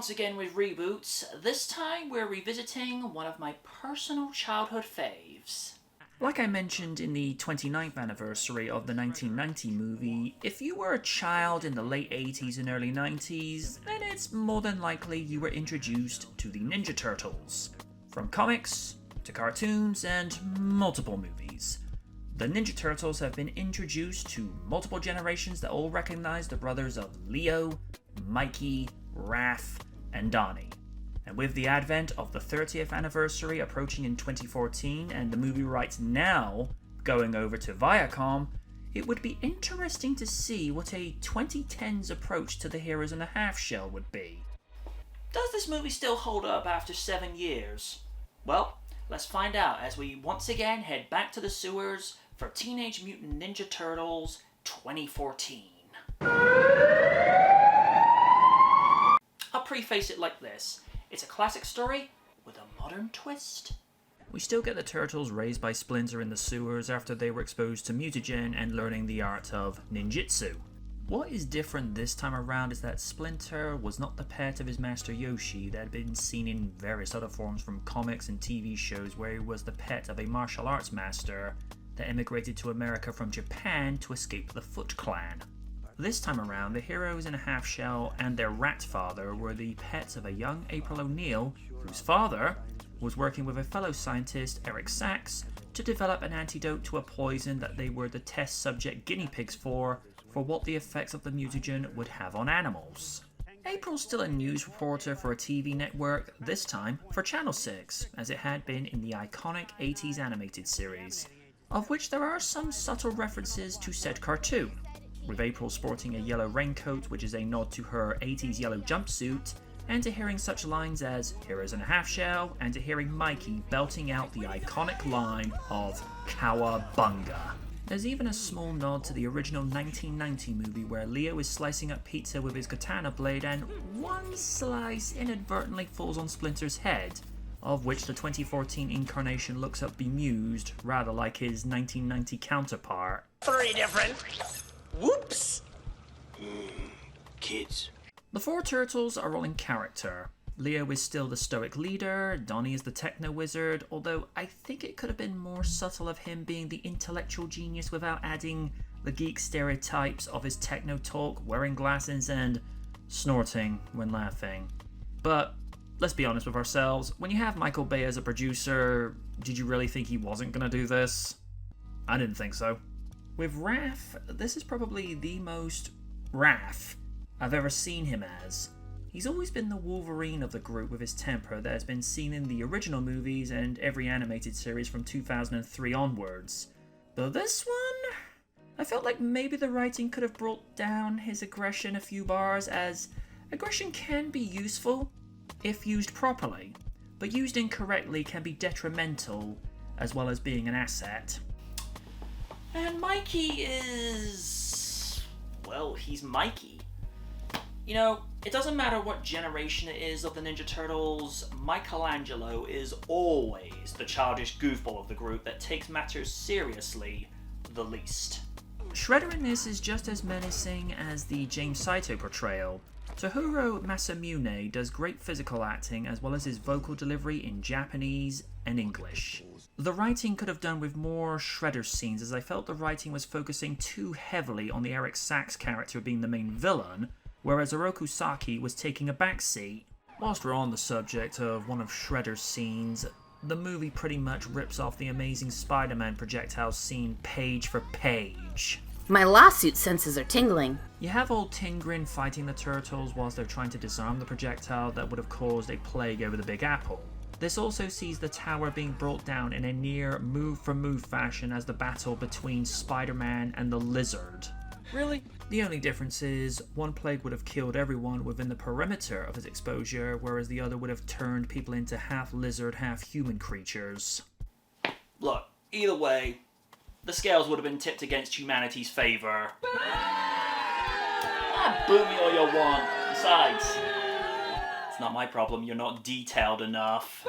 once again with reboots. This time we're revisiting one of my personal childhood faves. Like I mentioned in the 29th anniversary of the 1990 movie, if you were a child in the late 80s and early 90s, then it's more than likely you were introduced to the Ninja Turtles. From comics, to cartoons, and multiple movies. The Ninja Turtles have been introduced to multiple generations that all recognize the brothers of Leo, Mikey, Raph, and Donnie. And with the advent of the 30th anniversary approaching in 2014 and the movie rights now going over to Viacom, it would be interesting to see what a 2010s approach to the Heroes in a Half Shell would be. Does this movie still hold up after 7 years? Well, let's find out as we once again head back to the sewers for Teenage Mutant Ninja Turtles 2014. I'll preface it like this. It's a classic story with a modern twist. We still get the Turtles raised by Splinter in the sewers after they were exposed to mutagen and learning the art of ninjutsu. What is different this time around is that Splinter was not the pet of his master Yoshi that had been seen in various other forms from comics and TV shows where he was the pet of a martial arts master that immigrated to America from Japan to escape the Foot Clan. This time around, the Heroes in a Half Shell and their rat father were the pets of a young April O'Neil, whose father was working with a fellow scientist, Eric Sachs, to develop an antidote to a poison that they were the test subject guinea pigs for what the effects of the mutagen would have on animals. April's still a news reporter for a TV network, this time for Channel 6, as it had been in the iconic 80s animated series, of which there are some subtle references to said cartoon, with April sporting a yellow raincoat which is a nod to her 80s yellow jumpsuit, and to hearing such lines as Heroes in a Half Shell, and to hearing Mikey belting out the iconic line of Cowabunga. There's even a small nod to the original 1990 movie where Leo is slicing up pizza with his katana blade and one slice inadvertently falls on Splinter's head, of which the 2014 incarnation looks up bemused, rather like his 1990 counterpart. 3 different. Whoops! Kids. The 4 turtles are all in character. Leo is still the stoic leader, Donnie is the techno wizard, although I think it could have been more subtle of him being the intellectual genius without adding the geek stereotypes of his techno talk, wearing glasses, and snorting when laughing. But let's be honest with ourselves, when you have Michael Bay as a producer, did you really think he wasn't going to do this? I didn't think so. With Raph, this is probably the most Raph I've ever seen him as. He's always been the Wolverine of the group with his temper that has been seen in the original movies and every animated series from 2003 onwards. But this one, I felt like maybe the writing could have brought down his aggression a few bars, as aggression can be useful if used properly, but used incorrectly can be detrimental as well as being an asset. And Mikey is... well, he's Mikey. You know, it doesn't matter what generation it is of the Ninja Turtles, Michelangelo is always the childish goofball of the group that takes matters seriously the least. Shredder in this is just as menacing as the James Saito portrayal. Tohiro Masamune does great physical acting as well as his vocal delivery in Japanese and English. The writing could have done with more Shredder scenes, as I felt the writing was focusing too heavily on the Eric Sachs character being the main villain, whereas Oroku Saki was taking a backseat. Whilst we're on the subject of one of Shredder's scenes, the movie pretty much rips off the Amazing Spider-Man projectile scene page for page. My lawsuit senses are tingling. You have old Tingrin fighting the Turtles whilst they're trying to disarm the projectile that would have caused a plague over the Big Apple. This also sees the tower being brought down in a near move-for-move fashion as the battle between Spider-Man and the Lizard. Really? The only difference is, one plague would have killed everyone within the perimeter of its exposure, whereas the other would have turned people into half-lizard, half-human creatures. Look, either way, the scales would have been tipped against humanity's favour. Boo me all you want. Besides, it's not my problem you're not detailed enough.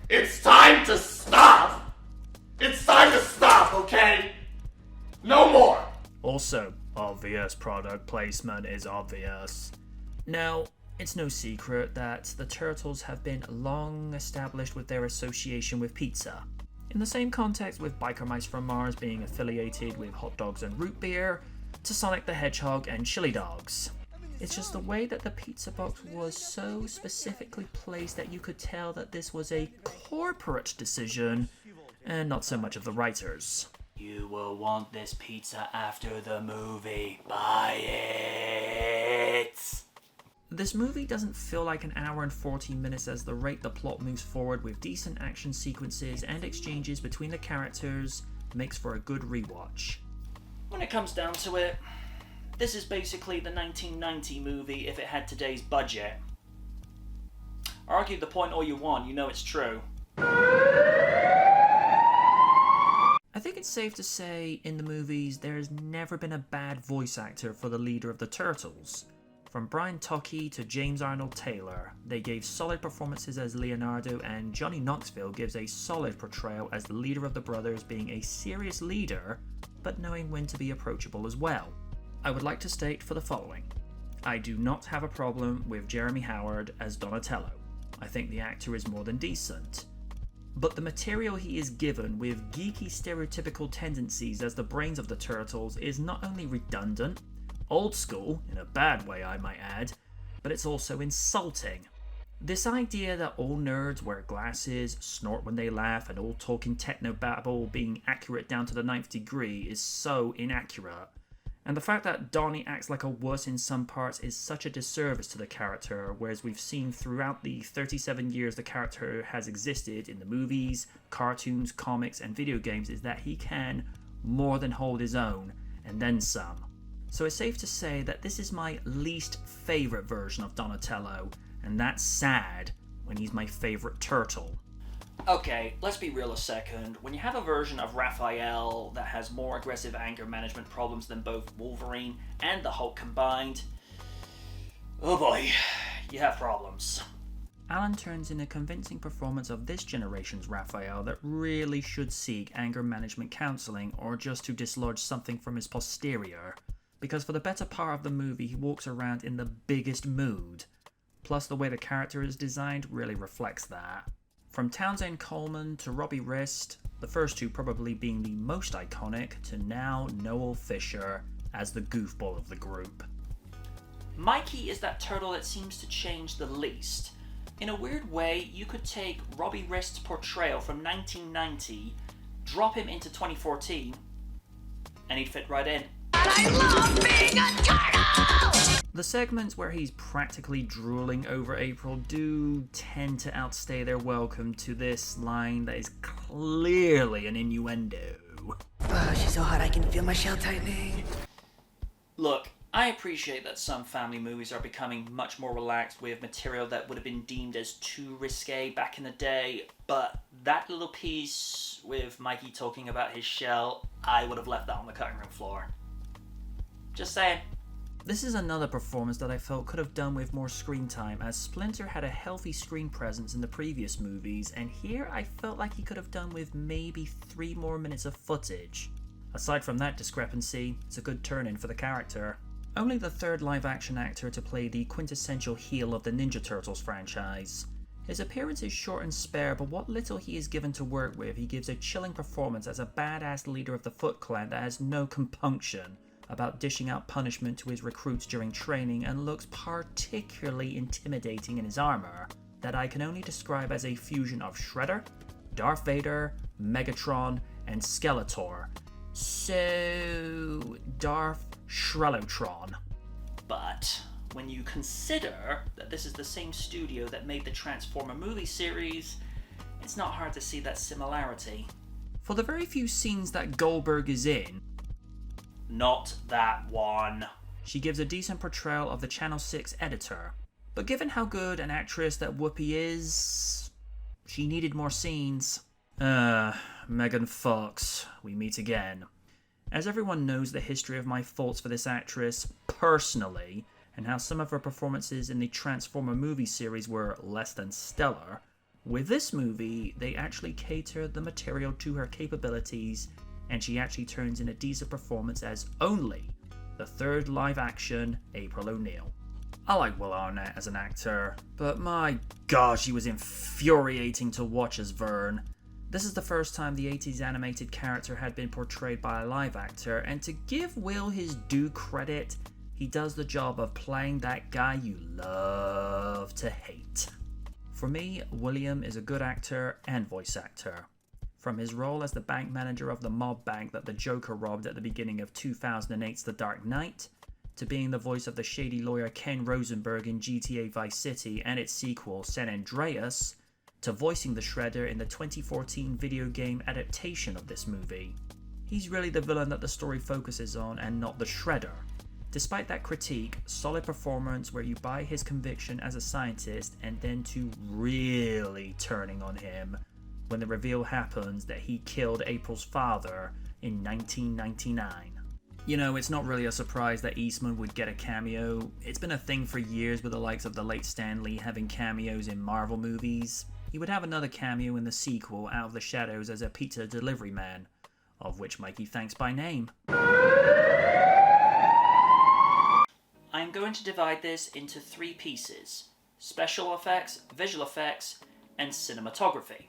It's time to stop! It's time to stop, okay? No more! Also, Obvious product placement is obvious. Now, it's no secret that the Turtles have been long established with their association with pizza. In the same context with Biker Mice from Mars being affiliated with hot dogs and root beer, to Sonic the Hedgehog and chili dogs. It's just the way that the pizza box was so specifically placed that you could tell that this was a corporate decision, and not so much of the writers. You will want this pizza after the movie. Buy it! This movie doesn't feel like an hour and 40 minutes as the rate the plot moves forward with decent action sequences and exchanges between the characters makes for a good rewatch. When it comes down to it, this is basically the 1990 movie if it had today's budget. Argue the point all you want, you know it's true. I think it's safe to say in the movies there has never been a bad voice actor for the leader of the Turtles. From Brian Tocchi to James Arnold Taylor, they gave solid performances as Leonardo, and Johnny Knoxville gives a solid portrayal as the leader of the brothers, being a serious leader, but knowing when to be approachable as well. I would like to state for the following. I do not have a problem with Jeremy Howard as Donatello. I think the actor is more than decent. But the material he is given with geeky stereotypical tendencies as the brains of the Turtles is not only redundant, old school, in a bad way I might add, but it's also insulting. This idea that all nerds wear glasses, snort when they laugh, and all talking technobabble being accurate down to the 9th degree is so inaccurate. And the fact that Donnie acts like a wuss in some parts is such a disservice to the character, whereas we've seen throughout the 37 years the character has existed in the movies, cartoons, comics, and video games is that he can more than hold his own, and then some. So it's safe to say that this is my least favourite version of Donatello, and that's sad when he's my favourite turtle. Okay, let's be real a second. When you have a version of Raphael that has more aggressive anger management problems than both Wolverine and the Hulk combined, oh boy, you have problems. Alan turns in a convincing performance of this generation's Raphael that really should seek anger management counselling or just to dislodge something from his posterior, because for the better part of the movie he walks around in the biggest mood. Plus the way the character is designed really reflects that. From Townsend Coleman to Robbie Rist, the first two probably being the most iconic, to now Noel Fisher as the goofball of the group. Mikey is that turtle that seems to change the least. In a weird way, you could take Robbie Rist's portrayal from 1990, drop him into 2014, and he'd fit right in. I love being a turtle! The segments where he's practically drooling over April do tend to outstay their welcome to this line that is clearly an innuendo. Oh, she's so hot I can feel my shell tightening. Look, I appreciate that some family movies are becoming much more relaxed with material that would have been deemed as too risque back in the day, but that little piece with Mikey talking about his shell, I would have left that on the cutting room floor. Just saying. This is another performance that I felt could have done with more screen time, as Splinter had a healthy screen presence in the previous movies, and here I felt like he could have done with maybe 3 more minutes of footage. Aside from that discrepancy, it's a good turn-in for the character. Only the third live-action actor to play the quintessential heel of the Ninja Turtles franchise. His appearance is short and spare, but what little he is given to work with, he gives a chilling performance as a badass leader of the Foot Clan that has no compunction about dishing out punishment to his recruits during training, and looks particularly intimidating in his armor, that I can only describe as a fusion of Shredder, Darth Vader, Megatron, and Skeletor. So, Darth Shrellotron. But when you consider that this is the same studio that made the Transformer movie series, it's not hard to see that similarity. For the very few scenes that Goldberg is in, not that one, she gives a decent portrayal of the Channel 6 editor. But given how good an actress that Whoopi is, she needed more scenes. Megan Fox, we meet again. As everyone knows the history of my faults for this actress personally, and how some of her performances in the Transformer movie series were less than stellar, with this movie, they actually cater the material to her capabilities, and she actually turns in a decent performance as only the third live-action April O'Neil. I like Will Arnett as an actor, but my gosh, he was infuriating to watch as Vern. This is the first time the 80s animated character had been portrayed by a live actor, and to give Will his due credit, he does the job of playing that guy you love to hate. For me, William is a good actor and voice actor. From his role as the bank manager of the mob bank that the Joker robbed at the beginning of 2008's The Dark Knight, to being the voice of the shady lawyer Ken Rosenberg in GTA Vice City and its sequel San Andreas, to voicing the Shredder in the 2014 video game adaptation of this movie. He's really the villain that the story focuses on and not the Shredder. Despite that critique, solid performance where you buy his conviction as a scientist and then to really turning on him when the reveal happens that he killed April's father in 1999. You know, it's not really a surprise that Eastman would get a cameo. It's been a thing for years with the likes of the late Stan Lee having cameos in Marvel movies. He would have another cameo in the sequel, Out of the Shadows, as a pizza delivery man, of which Mikey thanks by name. I'm going to divide this into 3 pieces: special effects, visual effects, and cinematography.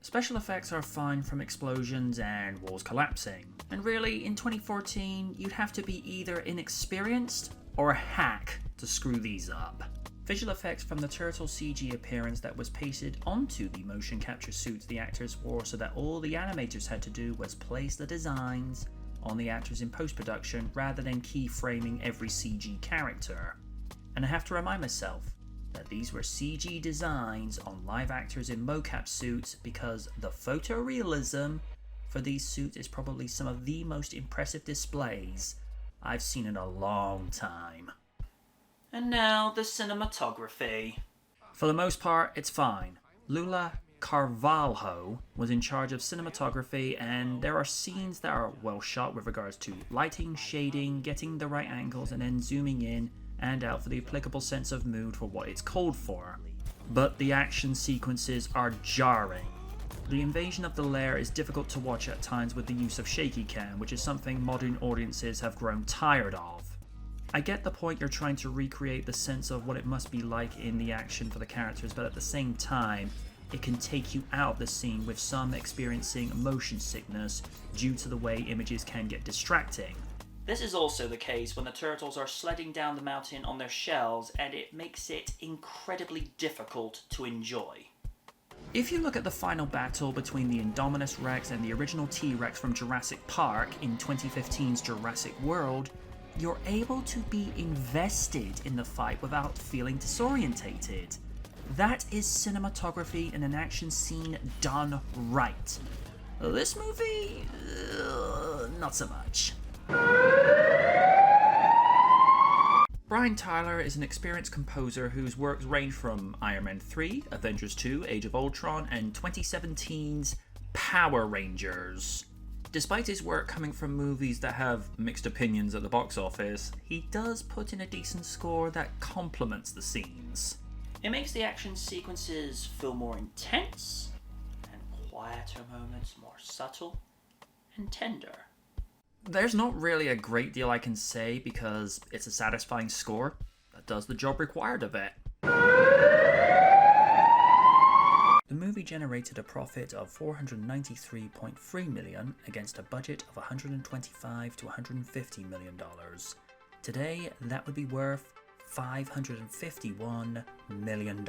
Special effects are fine, from explosions and walls collapsing. And really, in 2014, you'd have to be either inexperienced or a hack to screw these up. Visual effects from the turtle CG appearance that was pasted onto the motion capture suits the actors wore, so that all the animators had to do was place the designs on the actors in post-production rather than keyframing every CG character. And I have to remind myself that these were CG designs on live actors in mocap suits, because the photorealism for these suits is probably some of the most impressive displays I've seen in a long time. And now the cinematography. For the most part, it's fine. Lula Carvalho was in charge of cinematography, and there are scenes that are well shot with regards to lighting, shading, getting the right angles, and then zooming in and out for the applicable sense of mood for what it's called for. But the action sequences are jarring. The invasion of the lair is difficult to watch at times with the use of shaky cam, which is something modern audiences have grown tired of. I get the point, you're trying to recreate the sense of what it must be like in the action for the characters, but at the same time, it can take you out of the scene, with some experiencing motion sickness due to the way images can get distracting. This is also the case when the turtles are sledding down the mountain on their shells, and it makes it incredibly difficult to enjoy. If you look at the final battle between the Indominus Rex and the original T-Rex from Jurassic Park in 2015's Jurassic World, you're able to be invested in the fight without feeling disorientated. That is cinematography in an action scene done right. This movie, not so much. Brian Tyler is an experienced composer whose works range from Iron Man 3, Avengers 2, Age of Ultron, and 2017's Power Rangers. Despite his work coming from movies that have mixed opinions at the box office, he does put in a decent score that complements the scenes. It makes the action sequences feel more intense, and quieter moments more subtle and tender. There's not really a great deal I can say, because it's a satisfying score that does the job required of it. The movie generated a profit of $493.3 million against a budget of $125 to $150 million. Today, that would be worth $551 million.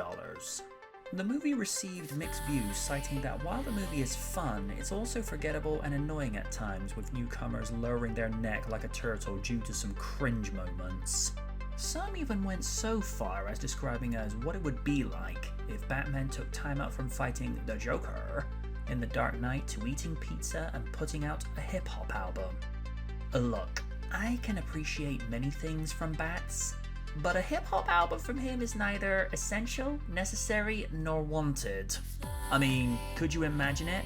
The movie received mixed views, citing that while the movie is fun, it's also forgettable and annoying at times, with newcomers lowering their neck like a turtle due to some cringe moments. Some even went so far as describing as what it would be like if Batman took time out from fighting the Joker in The Dark Knight to eating pizza and putting out a hip-hop album. Look, I can appreciate many things from Bats, but a hip-hop album from him is neither essential, necessary, nor wanted. I mean, could you imagine it?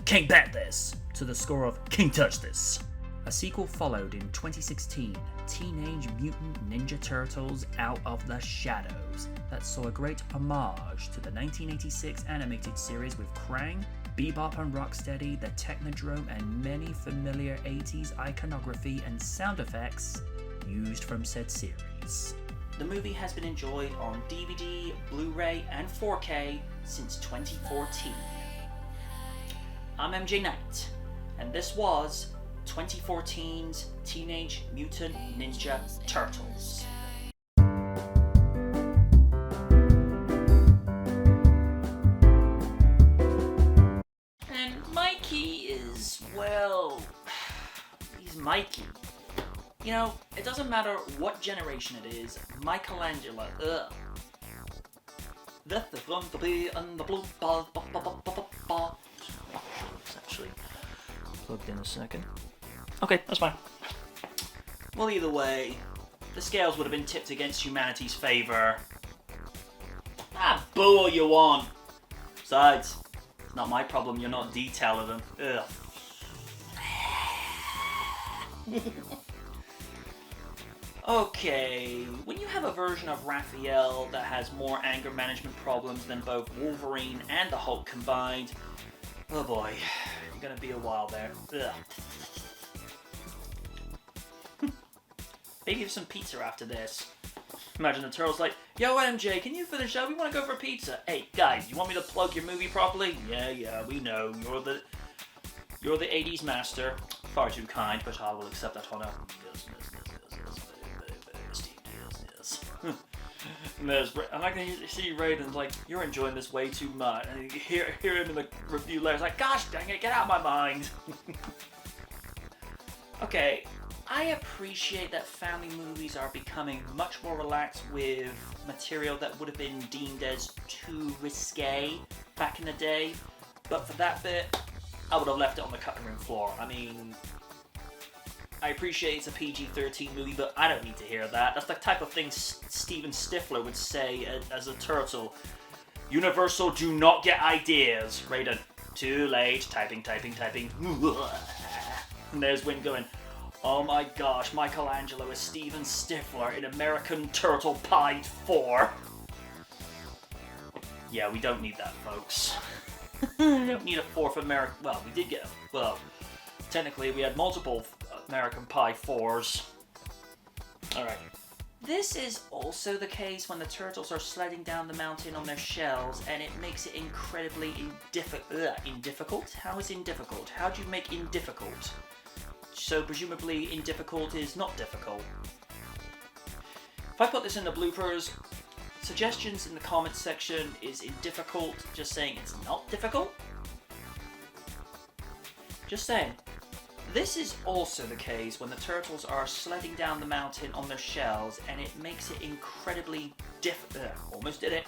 Can't bat this! To the score of Can't Touch This! A sequel followed in 2016, Teenage Mutant Ninja Turtles Out of the Shadows, that saw a great homage to the 1986 animated series with Krang, Bebop and Rocksteady, the Technodrome, and many familiar 80s iconography and sound effects used from said series. The movie has been enjoyed on DVD, Blu-ray, and 4K since 2014. I'm MJ Knight, and this was 2014's Teenage Mutant Ninja Turtles. And Mikey is, well, he's Mikey. You know, it doesn't matter what generation it is, Michelangelo, That's actually plugged in a second. Okay, that's fine. Well, either way, the scales would have been tipped against humanity's favor. Boo all you want. Besides, it's not my problem you're not detailing them. Okay, when you have a version of Raphael that has more anger management problems than both Wolverine and the Hulk combined, oh boy, you're gonna be a while there. Maybe have some pizza after this. Imagine the Turtles like, yo MJ, can you finish up? We want to go for pizza. Hey guys, you want me to plug your movie properly? Yeah, we know. You're the 80s master. Far too kind, but I will accept that honor. I'm not going to see Raiden like, you're enjoying this way too much. And you hear him in the review letters like, gosh dang it, get out of my mind. Okay, I appreciate that family movies are becoming much more relaxed with material that would have been deemed as too risque back in the day. But for that bit, I would have left it on the cutting room floor. I mean, I appreciate it's a PG-13 movie, but I don't need to hear that. That's the type of thing Steven Stifler would say as a turtle. Universal do not get ideas. Raiden, too late. Typing. And there's Win going, oh my gosh, Michelangelo is Steven Stifler in American Turtle Pie 4. Yeah, we don't need that, folks. We don't need a fourth American... Well, we did get... Well, technically we had multiple American Pie 4s. Alright. This is also the case when the turtles are sledding down the mountain on their shells, and it makes it incredibly indifficult? How is indifficult? How do you make indifficult? So presumably indifficult is not difficult. If I put this in the bloopers, suggestions in the comments section, is indifficult just saying it's not difficult? Just saying. This is also the case when the turtles are sledding down the mountain on their shells, and it makes it incredibly almost did it.